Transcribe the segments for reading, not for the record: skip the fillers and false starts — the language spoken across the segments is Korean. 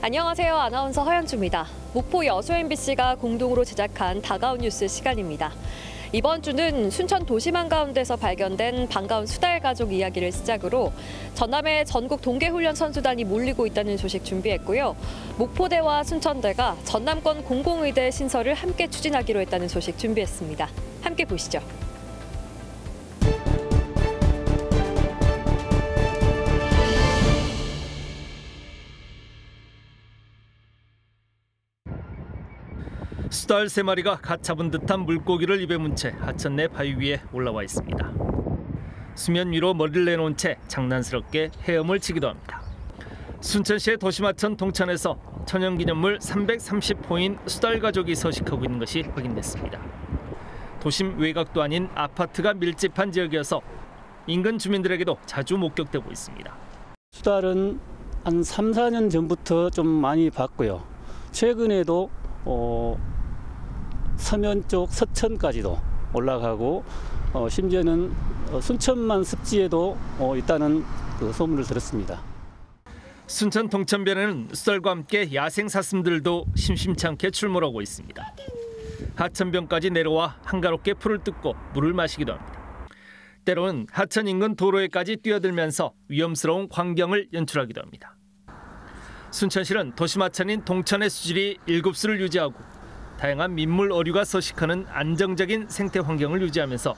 안녕하세요. 아나운서 허연주입니다. 목포 여수 MBC가 공동으로 제작한 다가온 뉴스 시간입니다. 이번 주는 순천 도심 한가운데서 발견된 반가운 수달 가족 이야기를 시작으로 전남의 전국 동계훈련 선수단이 몰리고 있다는 소식 준비했고요. 목포대와 순천대가 전남권 공공의대 신설을 함께 추진하기로 했다는 소식 준비했습니다. 함께 보시죠. 수달 3마리가 갓 잡은 듯한 물고기를 입에 문 채 하천 내 바위 위에 올라와 있습니다. 수면 위로 머리를 내놓은 채 장난스럽게 헤엄을 치기도 합니다. 순천시의 도심하천 동천에서 천연기념물 330호인 수달 가족이 서식하고 있는 것이 확인됐습니다. 도심 외곽도 아닌 아파트가 밀집한 지역이어서 인근 주민들에게도 자주 목격되고 있습니다. 수달은 한 3, 4년 전부터 좀 많이 봤고요. 최근에도 서면 쪽 서천까지도 올라가고 심지어는 순천만 습지에도 있다는 소문을 들었습니다. 순천 동천변에는 수달과 함께 야생 사슴들도 심심치 않게 출몰하고 있습니다. 하천변까지 내려와 한가롭게 풀을 뜯고 물을 마시기도 합니다. 때로는 하천 인근 도로에까지 뛰어들면서 위험스러운 광경을 연출하기도 합니다. 순천시는 도심하천인 동천의 수질이 7수를 유지하고 다양한 민물 어류가 서식하는 안정적인 생태 환경을 유지하면서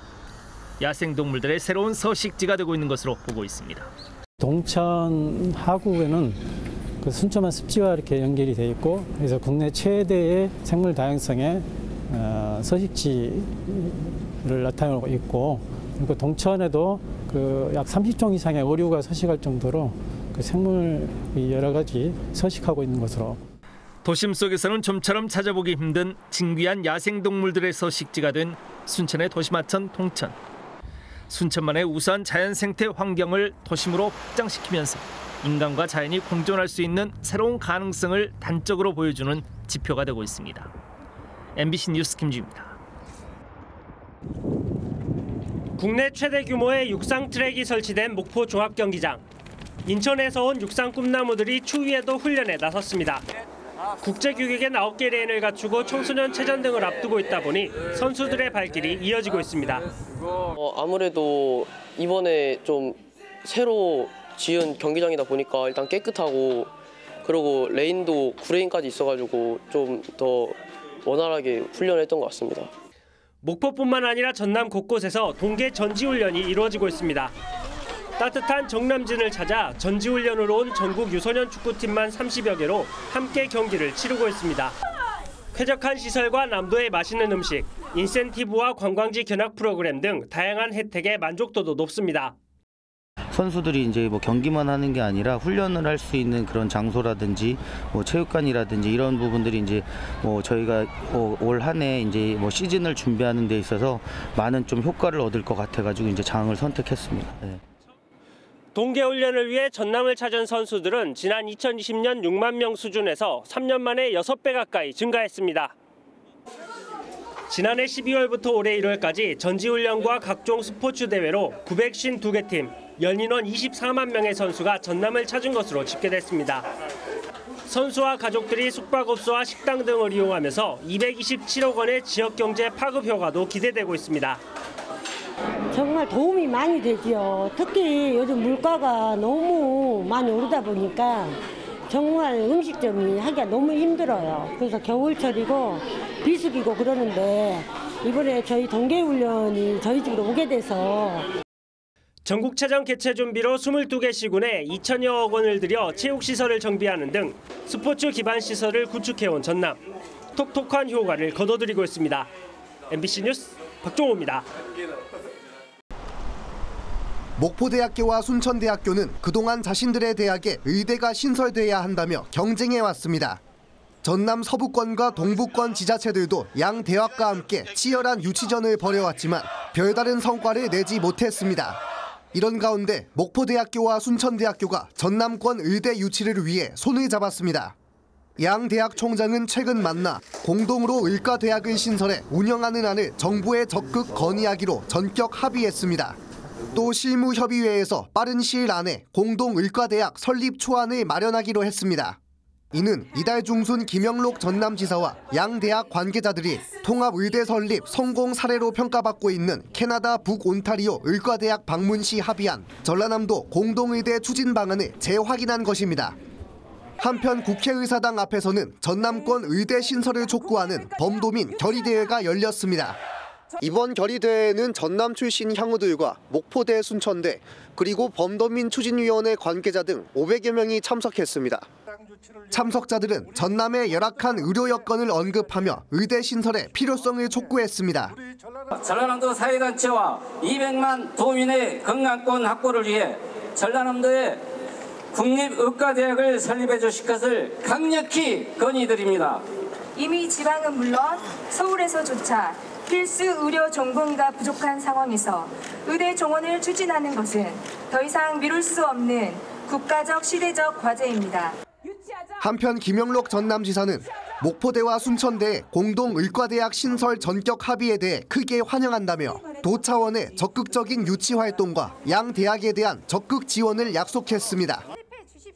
야생동물들의 새로운 서식지가 되고 있는 것으로 보고 있습니다. 동천 하구에는 그 순천만 습지와 이렇게 연결이 되어 있고, 그래서 국내 최대의 생물 다양성의 서식지를 나타내고 있고, 그리고 동천에도 그 약 30종 이상의 어류가 서식할 정도로 그 생물이 여러 가지 서식하고 있는 것으로. 도심 속에서는 좀처럼 찾아보기 힘든 진귀한 야생동물들의 서식지가 된 순천의 도심하천 동천. 순천만의 우수한 자연 생태 환경을 도심으로 확장시키면서 인간과 자연이 공존할 수 있는 새로운 가능성을 단적으로 보여주는 지표가 되고 있습니다. MBC 뉴스 김주입니다. 국내 최대 규모의 육상 트랙이 설치된 목포 종합경기장. 인천에서 온 육상 꿈나무들이 추위에도 훈련에 나섰습니다. 국제 규격의 9개 레인을 갖추고 청소년 체전 등을 앞두고 있다 보니 선수들의 발길이 이어지고 있습니다. 아무래도 이번에 좀 새로 지은 경기장이다 보니까 일단 깨끗하고, 그리고 레인도 9레인까지 있어가지고 좀 더 원활하게 훈련을 했던 것 같습니다. 목포뿐만 아니라 전남 곳곳에서 동계 전지훈련이 이루어지고 있습니다. 따뜻한 정남진을 찾아 전지훈련으로 온 전국 유소년 축구팀만 30여 개로 함께 경기를 치르고 있습니다. 쾌적한 시설과 남도의 맛있는 음식, 인센티브와 관광지 견학 프로그램 등 다양한 혜택에 만족도도 높습니다. 선수들이 이제 뭐 경기만 하는 게 아니라 훈련을 할 수 있는 그런 장소라든지 뭐 체육관이라든지 이런 부분들이 이제 뭐 저희가 올 한 해 이제 뭐 시즌을 준비하는 데 있어서 많은 좀 효과를 얻을 것 같아가지고 이제 장을 선택했습니다. 네. 동계훈련을 위해 전남을 찾은 선수들은 지난 2020년 6만 명 수준에서 3년 만에 6배 가까이 증가했습니다. 지난해 12월부터 올해 1월까지 전지훈련과 각종 스포츠 대회로 952개 팀, 연인원 24만 명의 선수가 전남을 찾은 것으로 집계됐습니다. 선수와 가족들이 숙박업소와 식당 등을 이용하면서 227억 원의 지역경제 파급 효과도 기대되고 있습니다. 정말 도움이 많이 되죠. 특히 요즘 물가가 너무 많이 오르다 보니까 정말 음식점이 하기가 너무 힘들어요. 그래서 겨울철이고 비수기고 그러는데 이번에 저희 동계훈련이 저희 집으로 오게 돼서 전국체전 개최 준비로 22개 시군에 2천여억 원을 들여 체육시설을 정비하는 등 스포츠 기반 시설을 구축해온 전남. 톡톡한 효과를 거둬들이고 있습니다. MBC 뉴스 박종호입니다. 목포대학교와 순천대학교는 그동안 자신들의 대학에 의대가 신설돼야 한다며 경쟁해왔습니다. 전남 서부권과 동부권 지자체들도 양 대학과 함께 치열한 유치전을 벌여왔지만 별다른 성과를 내지 못했습니다. 이런 가운데 목포대학교와 순천대학교가 전남권 의대 유치를 위해 손을 잡았습니다. 양 대학 총장은 최근 만나 공동으로 의과대학을 신설해 운영하는 안을 정부에 적극 건의하기로 전격 합의했습니다. 또 실무협의회에서 빠른 시일 안에 공동의과대학 설립 초안을 마련하기로 했습니다. 이는 이달 중순 김영록 전남지사와 양 대학 관계자들이 통합의대 설립 성공 사례로 평가받고 있는 캐나다 북온타리오 의과대학 방문 시 합의한 전라남도 공동의대 추진 방안을 재확인한 것입니다. 한편 국회의사당 앞에서는 전남권 의대 신설을 촉구하는 범도민 결의대회가 열렸습니다. 이번 결의대회에는 전남 출신 향후들과 목포대, 순천대, 그리고 범도민 추진위원회 관계자 등 500여 명이 참석했습니다. 참석자들은 전남의 열악한 의료 여건을 언급하며 의대 신설의 필요성을 촉구했습니다. 전라남도 사회단체와 200만 도민의 건강권 확보를 위해 전라남도에 국립의과대학을 설립해 주실 것을 강력히 건의드립니다. 이미 지방은 물론 서울에서조차 필수 의료 전공의가 부족한 상황에서 의대 정원을 추진하는 것은 더 이상 미룰 수 없는 국가적 시대적 과제입니다. 한편 김영록 전남지사는 목포대와 순천대의 공동의과대학 신설 전격 합의에 대해 크게 환영한다며 도 차원의 적극적인 유치 활동과 양 대학에 대한 적극 지원을 약속했습니다.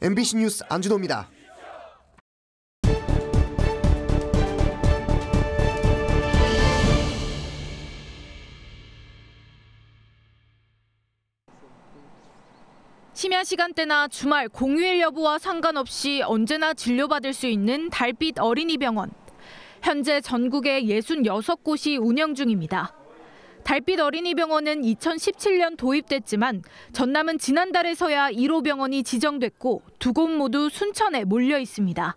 MBC 뉴스 안준호입니다. 심야 시간대나 주말 공휴일 여부와 상관없이 언제나 진료받을 수 있는 달빛 어린이병원. 현재 전국에 66곳이 운영 중입니다. 달빛 어린이병원은 2017년 도입됐지만 전남은 지난달에서야 1호 병원이 지정됐고 두 곳 모두 순천에 몰려 있습니다.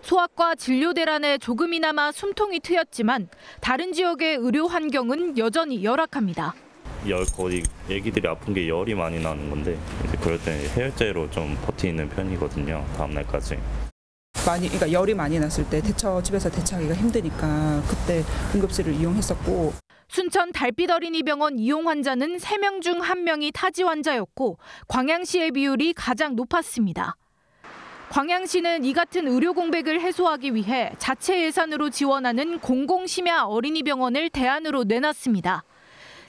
소아과 진료 대란에 조금이나마 숨통이 트였지만 다른 지역의 의료 환경은 여전히 열악합니다. 거의 애기들이 아픈 게 열이 많이 나는 건데 이제 그럴 때 해열제로 좀 버티는 편이거든요. 다음 날까지. 그러니까 열이 많이 났을 때 집에서 대처하기가 힘드니까 그때 응급실을 이용했었고. 순천 달빛 어린이병원 이용 환자는 3명 중 1명이 타지 환자였고 광양시의 비율이 가장 높았습니다. 광양시는 이 같은 의료 공백을 해소하기 위해 자체 예산으로 지원하는 공공심야 어린이병원을 대안으로 내놨습니다.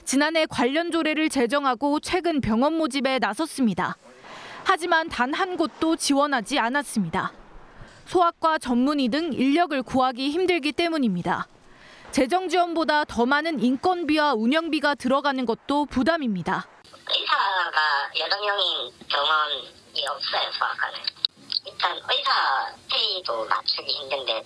지난해 관련 조례를 제정하고 최근 병원 모집에 나섰습니다. 하지만 단 한 곳도 지원하지 않았습니다. 소아과 전문의 등 인력을 구하기 힘들기 때문입니다. 재정 지원보다 더 많은 인건비와 운영비가 들어가는 것도 부담입니다. 의사가 여러 명인 병원이 없어요, 소아과는. 일단 의사 페이도 맞추기 힘든데.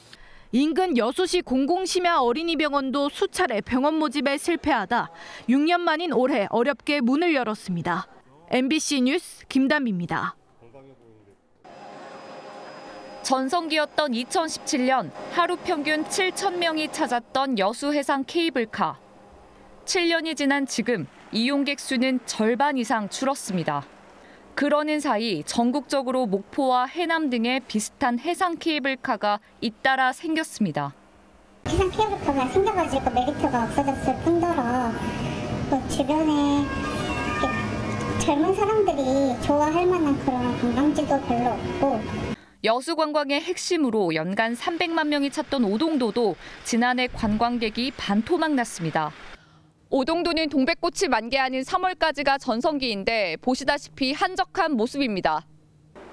인근 여수시 공공심야 어린이병원도 수차례 병원 모집에 실패하다 6년 만인 올해 어렵게 문을 열었습니다. MBC 뉴스 김담비입니다. 전성기였던 2017년 하루 평균 7,000명이 찾았던 여수 해상 케이블카. 7년이 지난 지금 이용객 수는 절반 이상 줄었습니다. 그러는 사이 전국적으로 목포와 해남 등의 비슷한 해상 케이블카가 잇따라 생겼습니다. 해상 케이블카가 생겨가지고 메리트가 없어졌을 뿐더러 또 주변에 젊은 사람들이 좋아할 만한 그런 관광지도 별로 없고. 여수 관광의 핵심으로 연간 300만 명이 찾던 오동도도 지난해 관광객이 반토막 났습니다. 오동도는 동백꽃이 만개하는 3월까지가 전성기인데 보시다시피 한적한 모습입니다.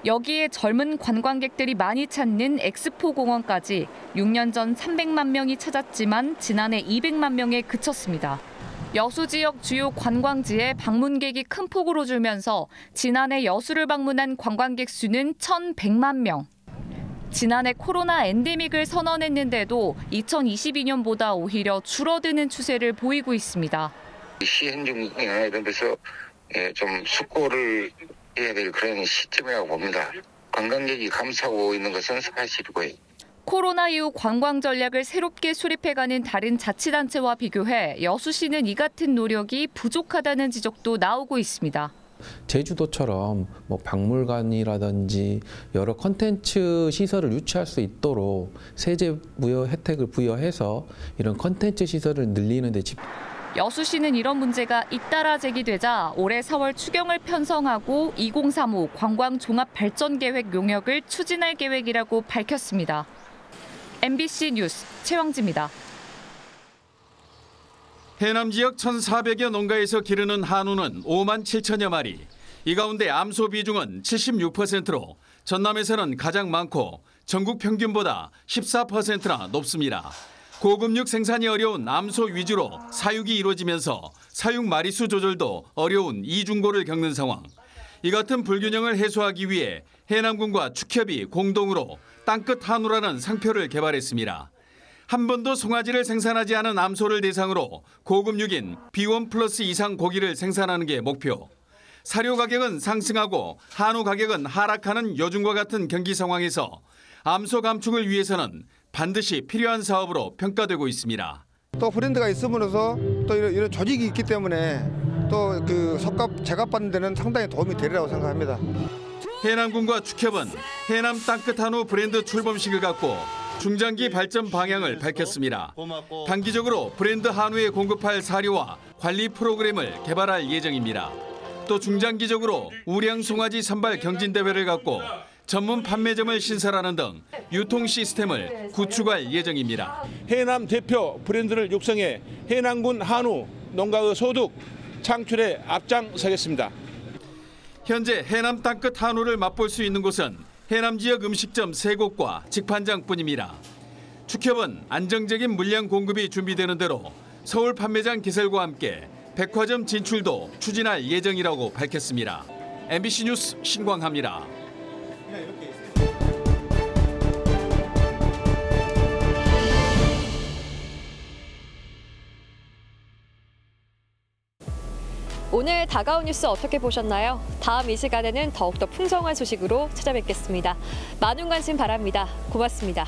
여기에 젊은 관광객들이 많이 찾는 엑스포 공원까지 6년 전 300만 명이 찾았지만 지난해 200만 명에 그쳤습니다. 여수 지역 주요 관광지에 방문객이 큰 폭으로 줄면서 지난해 여수를 방문한 관광객 수는 1,100만 명. 지난해 코로나 엔데믹을 선언했는데도 2022년보다 오히려 줄어드는 추세를 보이고 있습니다. 시행중이나 이런 데서 좀 숙고를 해야 될 그런 시점이라고 봅니다. 관광객이 감소하고 있는 것은 사실이고요. 코로나 이후 관광 전략을 새롭게 수립해가는 다른 자치단체와 비교해 여수시는 이 같은 노력이 부족하다는 지적도 나오고 있습니다. 제주도처럼 뭐 박물관이라든지 여러 컨텐츠 시설을 유치할 수 있도록 세제 부여 혜택을 부여해서 이런 컨텐츠 시설을 늘리는 데 여수시는 이런 문제가 잇따라 제기되자 올해 4월 추경을 편성하고 2035 관광종합발전계획 용역을 추진할 계획이라고 밝혔습니다. MBC 뉴스 최왕지입니다. 해남 지역 1,400여 농가에서 기르는 한우는 5만 7천여 마리. 이 가운데 암소 비중은 76%로 전남에서는 가장 많고 전국 평균보다 14%나 높습니다. 고급육 생산이 어려운 암소 위주로 사육이 이루어지면서 사육 마리수 조절도 어려운 이중고를 겪는 상황. 이 같은 불균형을 해소하기 위해 해남군과 축협이 공동으로 땅끝 한우라는 상표를 개발했습니다. 한 번도 송아지를 생산하지 않은 암소를 대상으로 고급육인 B1 플러스 이상 고기를 생산하는 게 목표. 사료 가격은 상승하고 한우 가격은 하락하는 요즘과 같은 경기 상황에서 암소 감축을 위해서는 반드시 필요한 사업으로 평가되고 있습니다. 또 브랜드가 있음으로써 또 이런 조직이 있기 때문에 또 그 석값 제값 받는 데는 상당히 도움이 되리라고 생각합니다. 해남군과 축협은 해남 땅끝 한우 브랜드 출범식을 갖고 중장기 발전 방향을 밝혔습니다. 단기적으로 브랜드 한우에 공급할 사료와 관리 프로그램을 개발할 예정입니다. 또 중장기적으로 우량 송아지 선발 경진대회를 갖고 전문 판매점을 신설하는 등 유통 시스템을 구축할 예정입니다. 해남 대표 브랜드를 육성해 해남군 한우 농가의 소득 창출에 앞장서겠습니다. 현재 해남 땅끝 한우를 맛볼 수 있는 곳은 해남 지역 음식점 3곳과 직판장뿐입니다. 축협은 안정적인 물량 공급이 준비되는 대로 서울 판매장 개설과 함께 백화점 진출도 추진할 예정이라고 밝혔습니다. MBC 뉴스 신광하입니다. 오늘 다가온 뉴스 어떻게 보셨나요? 다음 이 시간에는 더욱더 풍성한 소식으로 찾아뵙겠습니다. 많은 관심 바랍니다. 고맙습니다.